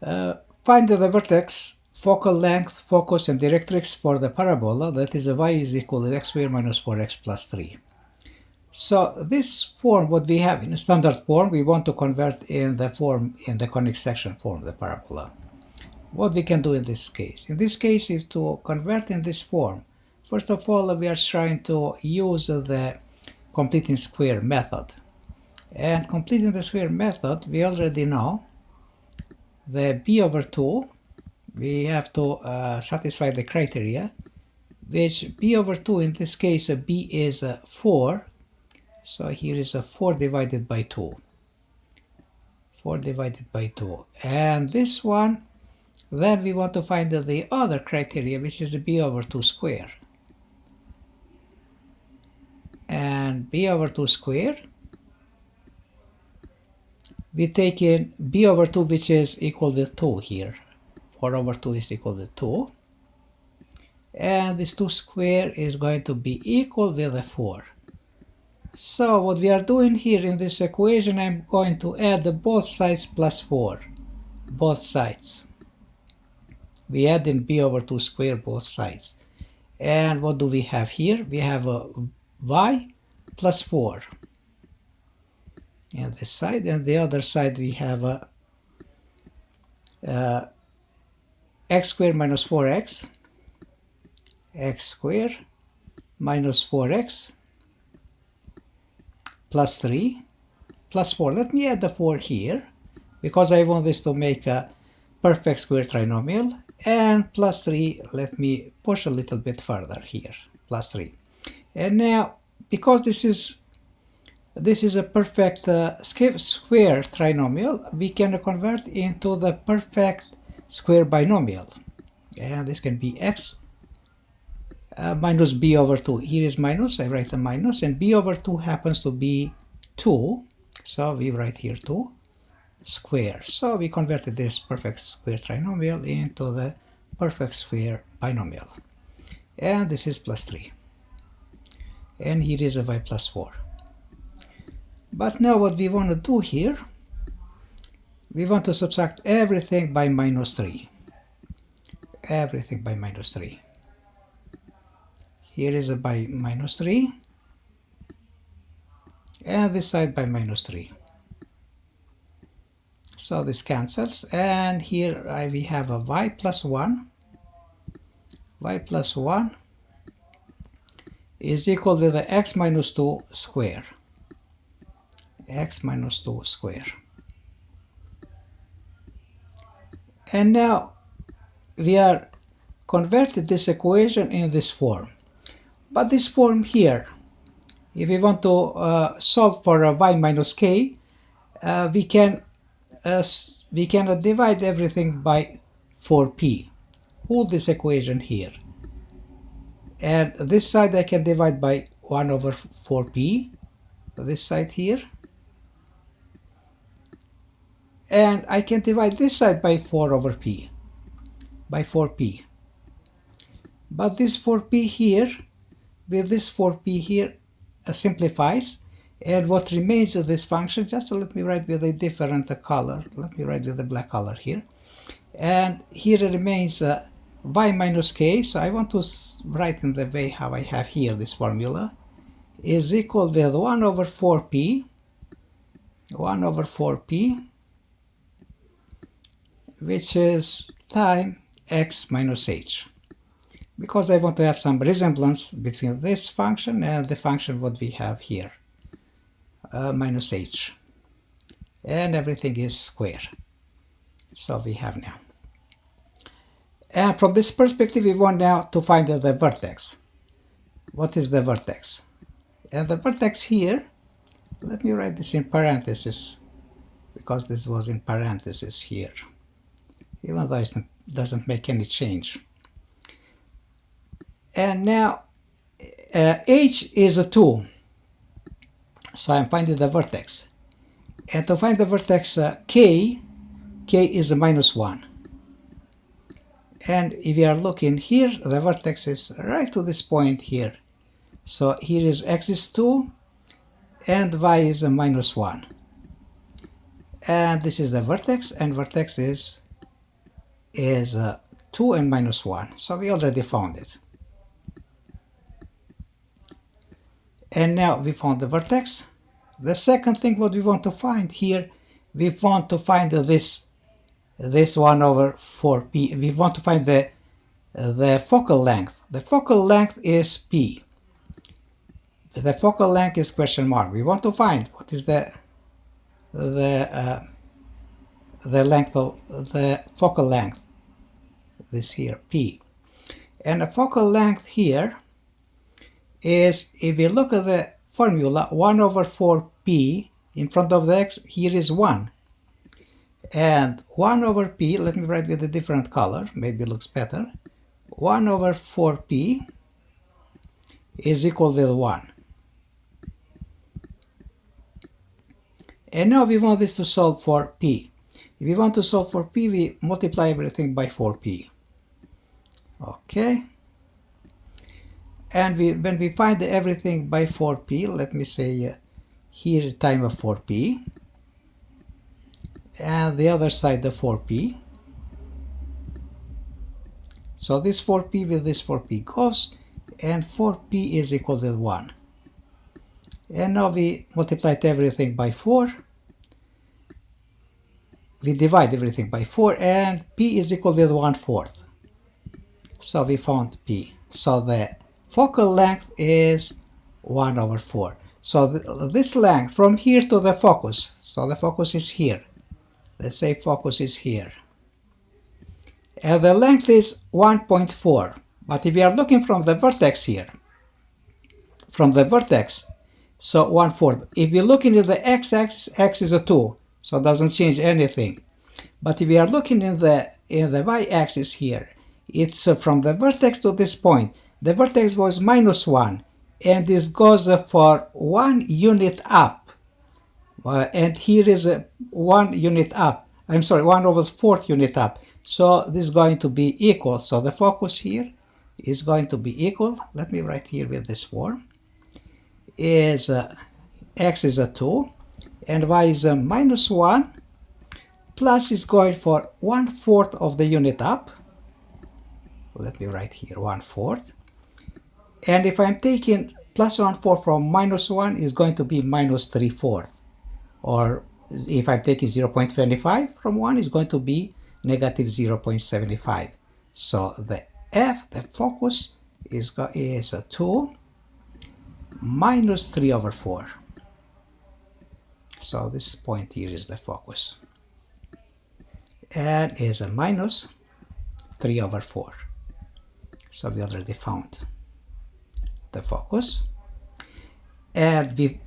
Find the vertex, focal length, focus, and directrix for the parabola, that is y is equal to x squared minus 4x plus 3. So this form, what we have in standard form, we want to convert in the form, in the conic section form, the parabola. What we can do in this case? In this case, if to convert in this form, first of all, we are trying to use the completing square method. And completing the square method, we already know the b over 2, we have to satisfy the criteria, which b over 2, in this case b is 4, so here is a 4 divided by 2. 4 divided by 2. And this one, then we want to find the other criteria, which is b over 2 square. And b over 2 square, we take in b over 2, which is equal with 2 here. 4 over 2 is equal with 2. And this 2 square is going to be equal with a 4. So what we are doing here in this equation, I'm going to add both sides plus 4. Both sides. We add in b over 2 square both sides. And what do we have here? We have a y plus 4. And this side, and the other side we have a x squared minus 4x, x squared minus 4x plus 3 plus 4. Let me add the 4 here because I want this to make a perfect square trinomial, and plus 3, let me push a little bit further here, plus 3. And now, because this is a perfect square trinomial, we can convert into the perfect square binomial. And this can be x minus b over 2. Here is minus, I write a minus, and b over 2 happens to be 2. So we write here 2 square. So we converted this perfect square trinomial into the perfect square binomial. And this is plus 3. And here is a y plus 4. But now what we want to do here, we want to subtract everything by minus 3. Everything by minus 3. Here is a by minus 3. And this side by minus 3. So this cancels. And here we have a y plus 1. Y plus 1 is equal to the x minus 2 square. X minus 2 square. And now we are converted this equation in this form. But this form here, if we want to solve for a y minus k, we can divide everything by 4p. Hold this equation here. And this side I can divide by 1 over 4p. This side here. And I can divide this side by 4 over p, by 4p. But this 4p here, with this 4p here, simplifies. And what remains of this function, just let me write with a different color. Let me write with the black color here. And here remains y minus k. So I want to write in the way how I have here this formula, is equal with 1 over 4p, 1 over 4p, which is time x minus h, because I want to have some resemblance between this function and the function what we have here, minus h, and everything is square. So we have now. And from this perspective, we want now to find the vertex. What is the vertex? And the vertex here, let me write this in parentheses, because this was in parentheses here, even though it doesn't make any change. And now h is a 2, so I'm finding the vertex. And to find the vertex k is a minus 1. And if you are looking here, the vertex is right to this point here. So here is x is 2 and y is a minus 1. and this is the vertex, and vertex is 2 and minus 1, so we already found it. And now we found the vertex. The second thing what we want to find here, we want to find this 1 over 4p. We want to find the focal length. The focal length is p. The focal length is question mark. We want to find what is the length of the focal length. This here, p. And the focal length here is, if we look at the formula, 1 over 4p in front of the x, here is 1. And 1 over p, let me write with a different color, maybe it looks better. 1 over 4p is equal with 1. And now we want this to solve for p. If we want to solve for p, we multiply everything by 4p. Okay. And when we find everything by 4p, let me say here time of 4p, and the other side the 4p. So this 4p with this 4p goes, and 4p is equal with 1. And now we multiplied everything by 4. We divide everything by 4, and p is equal with 1/4. So we found p. So the focal length is 1 over 4. So this length from here to the focus, so the focus is here. Let's say focus is here. And the length is 1.4. But if we are looking from the vertex here, from the vertex, so 1/4. If we look into the x-axis, x is a 2, so it doesn't change anything. But if we are looking in the y-axis here, it's from the vertex to this point. The vertex was -1, and this goes for 1 unit up. And here is 1 unit up. I'm sorry, 1 over 4th unit up. So this is going to be equal. So the focus here is going to be equal. Let me write here with this form. Is x is a 2 and y is a -1, plus is going for 1/4 of the unit up. Let me write here 1/4. And if I'm taking plus 1/4 from -1, is going to be -3/4. Or if I'm taking 0.25 from 1, is going to be negative 0.75. So the f, the focus, is a 2 minus 3 over 4. So this point here is the focus. And is a minus 3 over 4. So we already found the focus. And the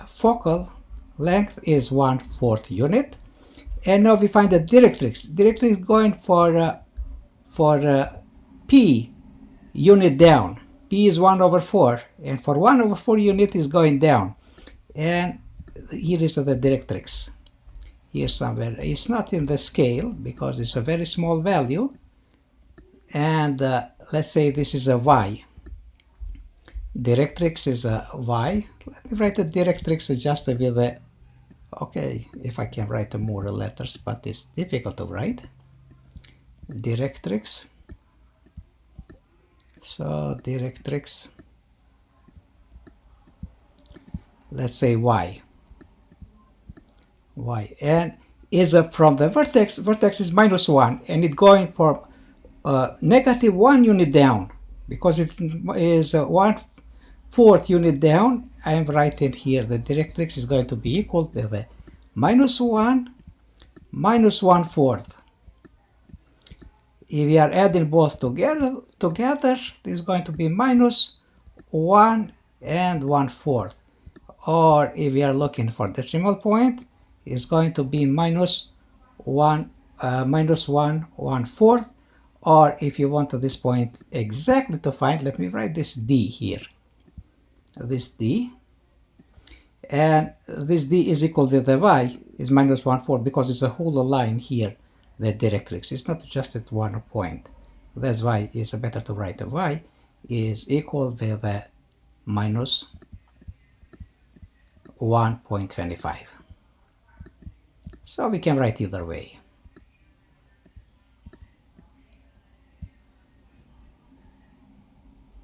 focal length is 1/4 unit. And now we find the directrix. Directrix going for p unit down. P is 1 over 4, and for 1 over 4 unit is going down. And here is the directrix. Here somewhere. It's not in the scale because it's a very small value. And let's say this is a y. Directrix is a y. Let me write the directrix just with a, okay, if I can write more letters, but it's difficult to write. Directrix. So directrix, let's say y. And is from the vertex. Vertex is -1, and it's going from negative 1 unit down, because it is 1/4 unit down. I am writing here the directrix is going to be equal to the -1 minus 1/4. If we are adding both together, this is going to be -1 and 1/4. Or if we are looking for decimal point, it's going to be -1 1/4. Or if you want this point exactly to find, let me write this d here. This d. And this d is equal to the y is -1/4 because it's a whole line here. The directrix. It's not just at one point. That's why it's better to write a y is equal with the -1.25. So we can write either way.